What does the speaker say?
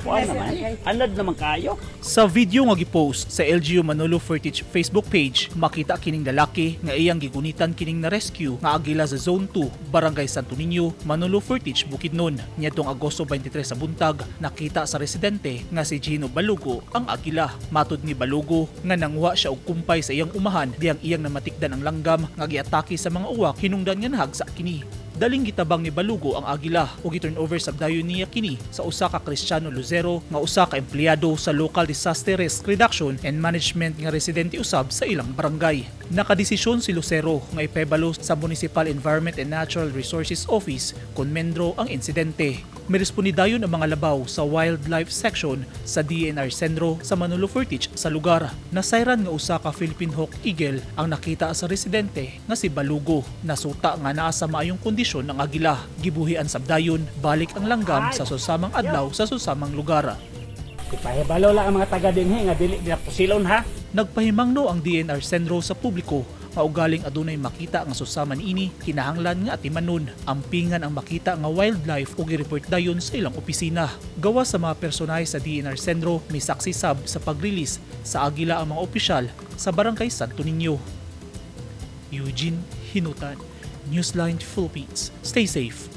Kuan naman, anad naman kayo. Sa video nga gipost sa LGU Manolo Fertich Facebook page, makita kining lalaki nga iyang gigunitan kining na rescue nga agila sa Zone 2, Barangay Santo Niño, Manolo Fertich, Bukidnon. Niadtong Agosto 23 sa buntag, nakita sa residente nga si Gino Balugo ang agila. Matud ni Balugo nga nangwa siya og kumpay sa iyang umahan diyang iyang namatikdan ang langgam nga giatake sa mga uwak hinungdan nga nahagsa kini. Daling gitabang ni Balugo ang agila ug gi-turnover sa dayon niya kini sa usa ka Cristiano Lucero nga usa ka empleyado sa Local Disaster Risk Reduction and Management nga residente usab sa ilang barangay. Nakadesisyon si Lucero nga ipebalo sa Municipal Environment and Natural Resources Office kung mendro ang insidente. Mirespondi dayon ang mga labaw sa Wildlife Section sa DNR Sendro sa Manolo Fertich sa lugar. Nasayran nga usa ka Philippine Hawk Eagle ang nakita sa residente nga si Balugo. Nasuta nga naa sa maayong kondisyon ng agila. Gibuhian sabdayon balik ang langgam sa susamang adlaw sa susamang lugar. Ipahibalo lang ang mga taga dinhi nga dili nila pusilon ha. Nagpahimangno ang DNR Sendro sa publiko nga ugaling adunay makita nga susama niini kinahanglan nga atimanon. Ampingan ang makita nga wildlife ug i-report dayon sa ilang opisina. Gawas sa mga personahe sa DNR Sendro, may saksi sab sa pag-release sa agila ang mga opisyal sa Barangay Santo Niño. Eugene Hinutan, Newsline Philippines. Stay safe.